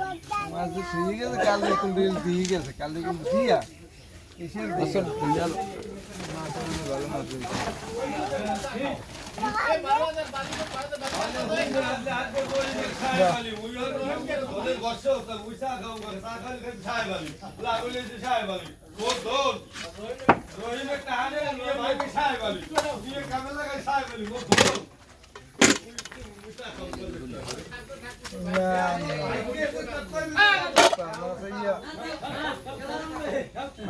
মাছ ঠিক আছে, কাল কিন্তু ঠিক আছে, কাল কিন্তু দিয়া এসের বছর দিয়াল মাছ ভালো মাছ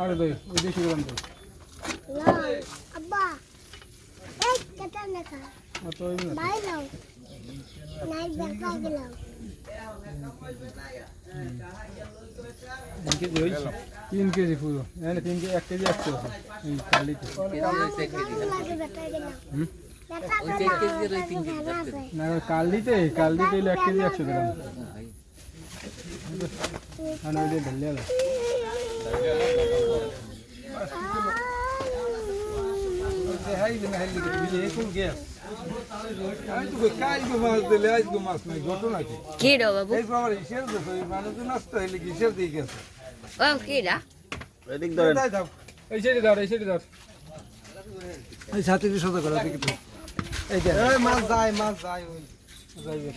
আরে দই ওই দেশি গরম তো আব্বা এই কেটা লেখা অত ওই না বাই নাও নাই বেকা গেলাম 3 কেজি পুরো এনে 3 কেজি 1 কেজি 100 আছে এই কালিতে না কালিতে 1 কেজি 100 গ্রাম আনা ওই ঢেলে আলা হাই দিন হাই দিন বিলে কোন গ্যাস আমি তো কাল গো মাছ দিলে আজ গো মাছ নাই ঘটনা কি কে রে বাবু এই বাবার হিসেব দেখো এই মানুষ নষ্ট হইলে কি হিসেব দিয়ে গেছে ও কে রা এদিক ধরেন এই সাইডে দাও এই সাথে কি সদা করা দেখি তো এই যে এই মাছ যায় ওই যাইবে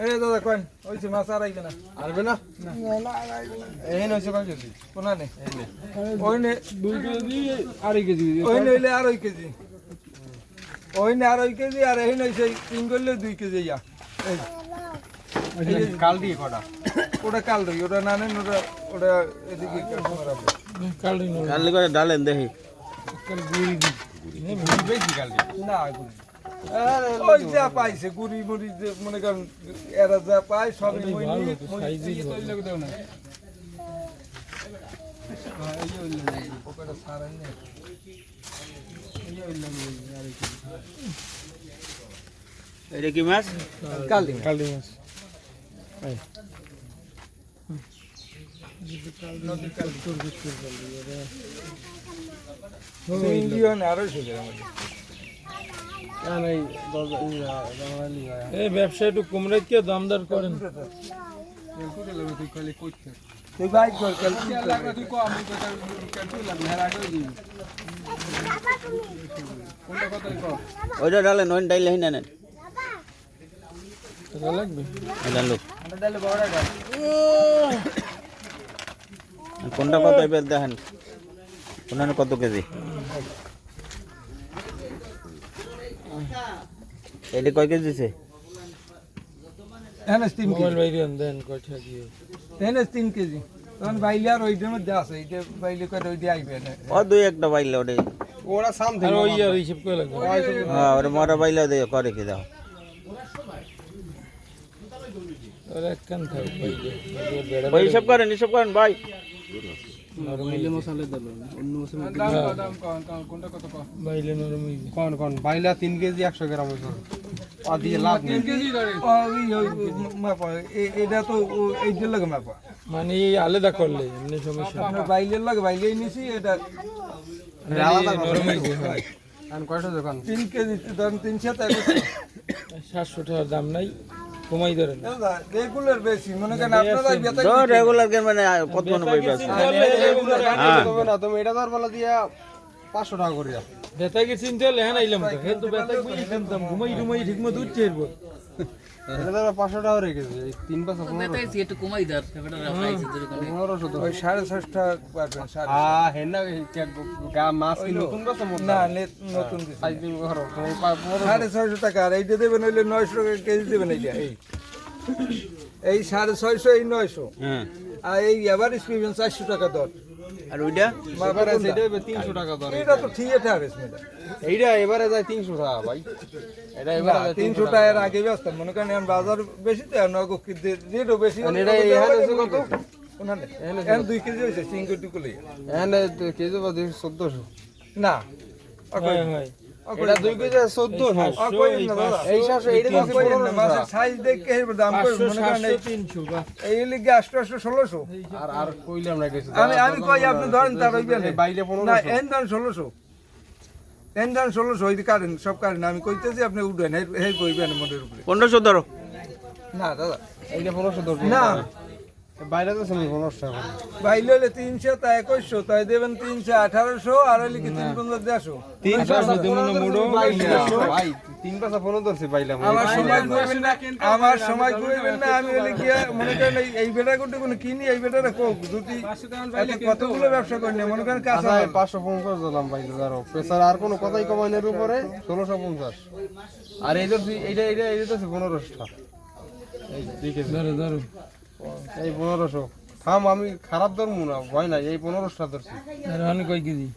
এই দাদা কোন ওইছে মাছ আর আইবে না আরবে না না এই নইছে কয় কেজি কোনা নে ওই নে 2 কেজি আড়াই কেজি ওই নইলে আড়াই কেজি ওই নে আড়াই কেজি আর এই নইছে 3 করলে 2 কেজি যা এই কাল দিয়ে কটা ওটা কাল দিই ওটা না নেন ওটা এদিকে কাল দিই কাল করে ডালেন দেখি কাল গুড়ি দি নে গুড়ি বেশি কাল দিই না গুড়ি ওই যা পাইছে গুড়ি মুড়ি মনে করেন এরা যা পায় সবই মই নিয়ে সাইজই তৈরি করে দাও না এই যে ওই লাগে ওটা সারাই না এই যে ওই লাগে আর কি এটা কি মাছ কাল দিই মাছ এই নদী কাল তোর বিস্কুট বল দিয়ে রে ওই দিও না আরো শুনে আমাদের এই ব্যবসা একটু কমরে কে দামদার করেন তুই বাইক কর তুই কো আমি কোনটা কথা কো ওইটা ডালেন ওই ডাইলে হিনা নেন টাকা লাগবে ডালো ডালে বড় ডাল কোনটা কত এবার দেখেন কোনটা কত কেজি এটা কয় কেজি আছে এনে 3 মোবাইল কেজি বাইরে দেন কয়টা দিয়ে এনে 3 কেজি তখন বাইলে আর ওইটার মধ্যে আছে এইটা বাইলে কয় ওই দিয়ে আইবে না ও দুই একটা বাইলে ওটা ওরা সামথিং আর ওই আর হিসাব করে লাগবে হ্যাঁ ওটা মরা বাইলে দিয়ে করে কি দাও আর এক কান থাক বাইরে ওই হিসাব করেন ভাই বাইলে মশলা দেব অন্য মশলা দাম কোনটা কত কো বাইলে নরম কোন বাইলা 3 কেজি 100 গ্রাম হইছে আ দিয়ে লাভ 3 কেজি ধরে ওই মাপা এটা তো এইটা লাগে মাপা মানে এই আলাদা করলে এমনি সমস্যা আপনার বাইলের লাগে বাইলেই নিছি এটা আলাদা নরম হইছে আর কয়টা দোকান 3 কেজি ধরেন 300 টাকা 700 টাকার দাম নাই কমাই ধরেন দাদা রেগুলার বেশি মনে করেন আপনারা বেতা তো রেগুলার কে মানে কত মনে পাইবা না তুমি এটা ধর বলা দিয়া 500 টাকা করে বেতা কি চিনতে হলে হ্যাঁ আইলাম তো হে তো বেতা কি কিনতাম ঘুমাই ঠিক মতো উঠছে এরপর এটা ধর 500 টাকা রেখে দিই 3 5 15 একটু কমাই দাও ব্যাপারটা রাখাইছে ধরে কোন 1500 ওই 650 টাকা পাবেন হ্যাঁ হেনা গা মাছ কি নতুন কথা না নতুন সাইজ দিন ঘর 650 টাকা আর এইটা দেবেন হইলে 900 টাকা কেজি দেবেন এইটা এই 650 এই 900 হ্যাঁ আর এই এভারেজ পাবেন 400 টাকা দর আর ওইটা এবারে সেটা 300 টাকা দর এটা তো থিয়েটার এসমেটা এইটা এবারে যায় 300 টাকা ভাই এটা এবারে 300 টাকার আগে ব্যস্ত মনে করেন এখন বাজার বেশি তো নগো কি রেটও বেশি এটা এখানে কত ওনানে এখানে 2 কেজি হইছে 3 কেজি কলি এখানে কেজি বাদে 1400 না হয় এটা 2 কেজি 1400 এই 700 এইটা তো কই না মাছের সাইজ দেখে এর দাম কই মনে করেন 300 বা এই লিগে 800 1600 আর কইলাম না কিছু আমি কই আপনি ধরেন তার হইবে না বাইরে 1500 না এন ধরেন 1600 টেনশন 1600 হইতে কাটেন সব কাটেন আমি কইতেছি আপনি উঠবেন হে কইবেন মোটের উপরে 1500 ধরো। না দাদা এইটা 1500 ধরবো না বাইরে তো শুনি 1500 টাকা ভাই লইলে 300 তা 2100 তাই দেবেন 300 1800 আর হইলে কি 350 দেড়শো 300 দেবো না মুড়ো ভাই 3 পয়সা ফোন ধরছি পাইলাম আমার সময় কইবেন না আমি হইলে কি মনে করেন এই বেটা করতে কোনো কিনি এই বেটাটা কোক দুটি কতগুলো ব্যবসা করেন মনে করেন কাঁচা 550 দিলাম ভাই ধরো প্রেসার আর কোনো কথাই কমাইনের উপরে 1650 আর এই ধরছি এইটা তো 1500 টাকা এই দেখে ধরো ধরো এই 1500 থাম আমি খারাপ ধরমু না ভয় নাই এই 1500 টাকা ধরছি আমি কই কেজি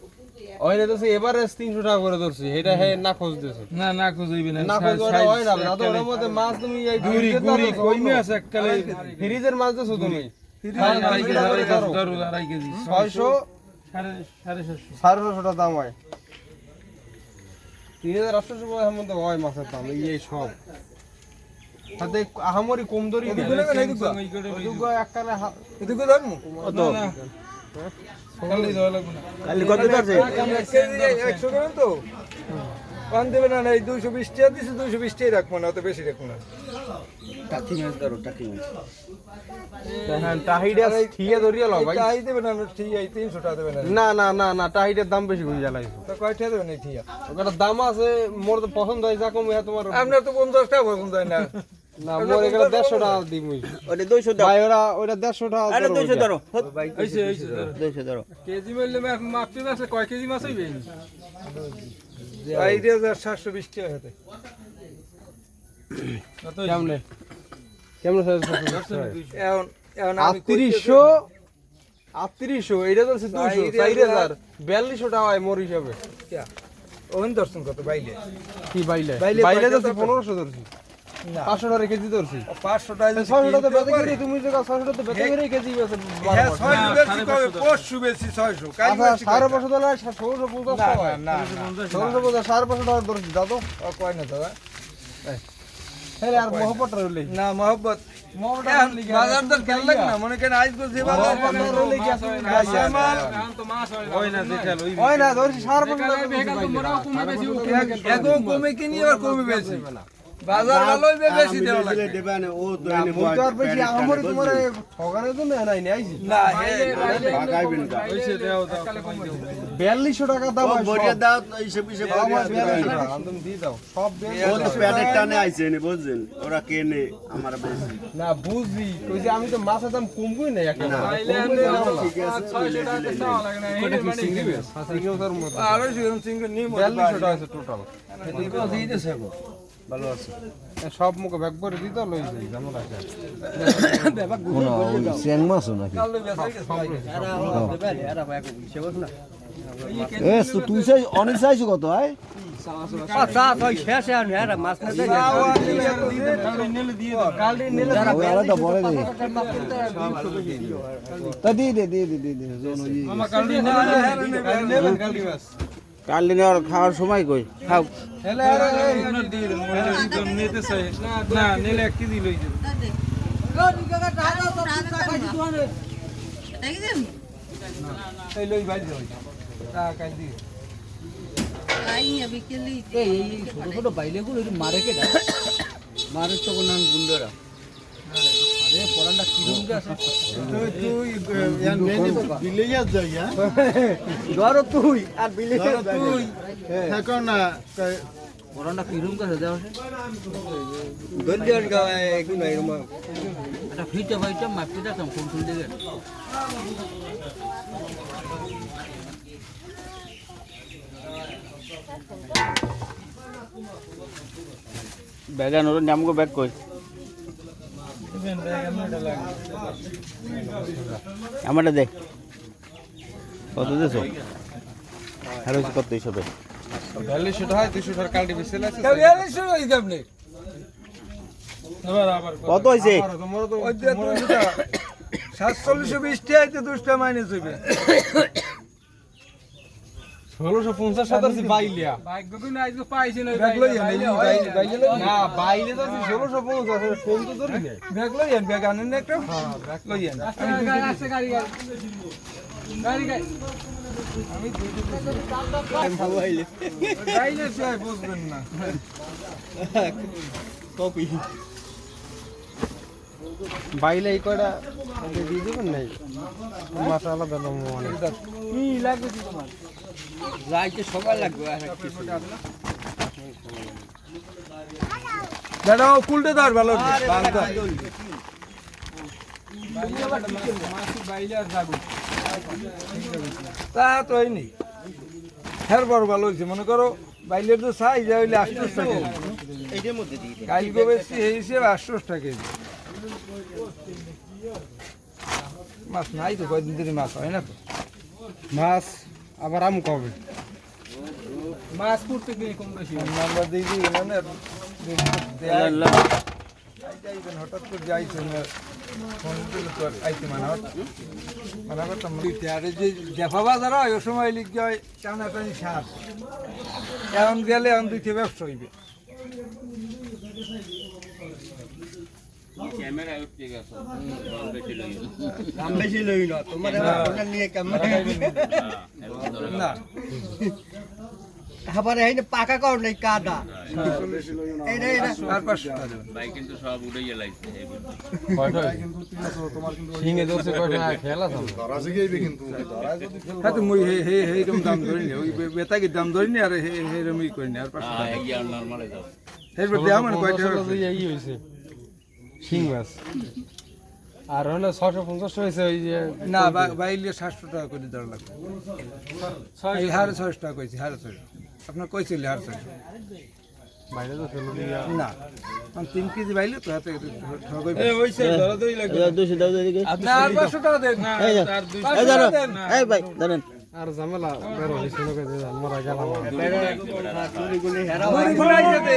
ওইটা তো এভারেজ 300 টাকা করে ধরছি এটা হে না খোঁজ দিছে না না খুঁজইবে না না খোঁজ ওটা হয় না দাদা ওর মধ্যে মাছ তুমি এই গুড়ি গুড়ি কইমে আছে এককালে ফ্রিজের মাছ দিছো তুমি ধরু আড়াই কেজি 600 750 টাকা দাম হয় 3800 টাকা এর মধ্যে হয় মাছের দাম এই সব সাথে আহামরি কম দরি এককালে এদিকে ধরমু কত খালি দেওয়া লাগবে না কালি কত ধরছে 100 করেন তো পান দেবেন না এই 220 টাকা দিছে 220 টাকা রাখবো না অত বেশি রাখবো না হ্যাঁ টাহিডা ঠিয়া ধরিয়া লও ভাই তাই দেবেন না ঠিক এই 300 টাকা দেবেন না না না না টাহিডার দাম বেশি কই জ্বালাইছো তো কয় টাকা দেবেন এই ঠিয়া ওটার দাম আছে মোর তো পছন্দ হয় যা কম তোমার আপনার তো 50 টাকা পছন্দ হয় না না মোর এখানে 150 টাকা দিমুই ওটা 200 দাও। ভাই ওরা 150 টাকা আরে 200 ধরো। হইছে 200 ধরো। কেজি মিললে মাপতে আসলে কয় কেজি মাছ হইবে এই 2720 টাকা হতে কেমনে কেমনে এখন এখন আমি 3800 এটা তো 200 4000 4200 টাকা হয় মোর হিসাবে কিয়া ওন দর্শন কত বাইলে কি বাইলে বাইলে বাইলে তো কয়টা 1500 ধরছি না 500 টাকা কেজি ধরছি 500 টাকা 600 টাকা বেচে করে তুমি যে 600 টাকা বেচে করে কেজি বেচে হ্যাঁ 600 বেশি কবে পরশু বেশি 600 কাল বেশি 550 টাকা 1650 টাকা হয় না 1650 550 টাকা ধরছি দাদু ও কয় না দাদা তাহলে আর মোহব্বত রইলে না মোহব্বত বাজার দর কেন লাগ না মনে কেন আজ যে বাজার রইলে কি আছে মাল তো মাছ হয় না দেখা লইবে ওই না ধরছি 550 টাকা বেকার তো মরাও কমে বেশি এগো কমে কিনি আর কমে বেশি বাজার ভালোই বেশি দেওয়া লাগে বলতে আর বেশি আমারই তোমার ঠগানোর জন্য নাই নি আইছি না হইছে দেও দাও 4200 টাকা দাম হয় বড়িয়া দাও হিসেব হিসেব আমার 4200 টাকা তুমি দিয়ে দাও সব ও তো প্যাডের টানে আইছে নি বুঝছেন ওরা কেনে আমার বেশি না বুঝি কইছে আমি তো মাছের দাম কমবই না একেবারে পাইলে ঠিক আছে 600 টাকা দেওয়া লাগে না এই মানে সিঙ্গেলটার মধ্যে আরো সিং সিং নিম 4200 টাকা আছে টোটাল দিয়ে দিছে ভালো আছে সব মুখে ব্যাগ করে দিত লই যাই যেমন আছে চ্যাং মাছও নাকি কাল বেচা গেছে তুই চাই অনেক চাইছো কত আয় আলাদা বলে দে তা দিয়ে দে মামা কাল দিন নেবেন কাল দিবাস কাল দিনে আর খাওয়ার সময় কই খাও হেলে আর আপনার দিয়ে দেন নিতে চাই না নিলে 1 কেজি লই যাবে এই লই বাইরে যাই তা কাল দি ছোট বাইলেগুলো মারে কেটা মারে তো কোন গুন্ডরা আরে পরানটা কিরম আছে তুই বিলে যা যাইয়া ধরো তুই আর বিলে তুই থাকো না পরানটা কিরম কাছে দাও দন্ডিয়ান গায় একটু নাই রুমা এটা ফিটা বাইটা মাপতে দাও কোন কোন দিকে ব্যাগান ওর নামগো ব্যাগ কই আমারটা দে কত দিছো আর হইছে কত হিসাবে 4200 টাকা 200 টাকা কালটি বেচে লাগছে কাল এলে শুরু হই আপনি আবার কত হইছে তোমার তো ওই যে 200 টাকা 720 টাকা 200 টাকা মাইনাস হইবে 1650 টাকা বাইলিয়া ভাগ্য কোন আইজ পাইছে না ব্যাগ লই আন বাইলে লই না বাইলে তো 1650 ফোন তো ধরি নাই ব্যাগ লই আন ব্যাগ আনেন না একটা ব্যাগ লই আন আছে গাড়ি আমি গাইলে চাই বুঝবেন না। বাইলে এই কয়টা দিয়ে দেবেন নাই মাছ আলাদা দাম অনেক কি লাগবে কি তোমার রাইতে সকাল লাগবে আর কিছু দাদা ও কুলটে ধর ভালো বাঁধ দাও। তা তো হয়নি হের বড় ভালো হয়েছে মনে করো বাইলের তো সাইজ যা হইলে 800 টাকা এইটার মধ্যে দিয়ে দেন। কালকে বেশি এই হিসেবে 800 টাকা কেজি মাছ নাই তো কয়দিন ধরে মাছ হয় না তো মাছ আবার আম কবে মাছ করতে গিয়ে কম বেশি নাম্বার দিয়ে দিই মানে হঠাৎ করে যাইছেন ফোন দিলে তো আইতে মানা করতাম আর যে দেখা বাজার হয় ওই সময় লিখ যায় টানাটানি সার এখন গেলে এখন দুইটা ব্যবসা হইবে দাম বেশি লই না তোমার ওটা নিয়ে কেমন না খাবার এই না পাকা কর নাই কাদা এইটা এইটা আর 500 টাকা দেবেন শিঙে ধরছে কয়টা খেলা থাম হ্যাঁ তো মুই এইরকম দাম ধরিনি ওই বেতাকির দাম ধরিনি আর এইরকমই করিনি আর 500 টাকা এরপর দেওয়া মানে কয়টা এই হয়েছে শিং মাছ আর হলো 650 হয়েছে ওই যে না বাইলে 700 টাকা করে দেওয়া লাগবে এই হারে 600 টাকা কইছি হারে 600 আপনার কইছিল হারে 600 বাইরে তো ফেলে দিয়া না 3 কেজি বাইলে তো হাতে ঠগই দুশো দাও এদিকে না আর 500 টাকা দেন না এই যাও, আর 200 এই ধরো, এই ভাই ধরেন আর ঝামেলা বেরো হইছে লোকে যে মরা গেলাম চুরি গুলি হেরা টাকা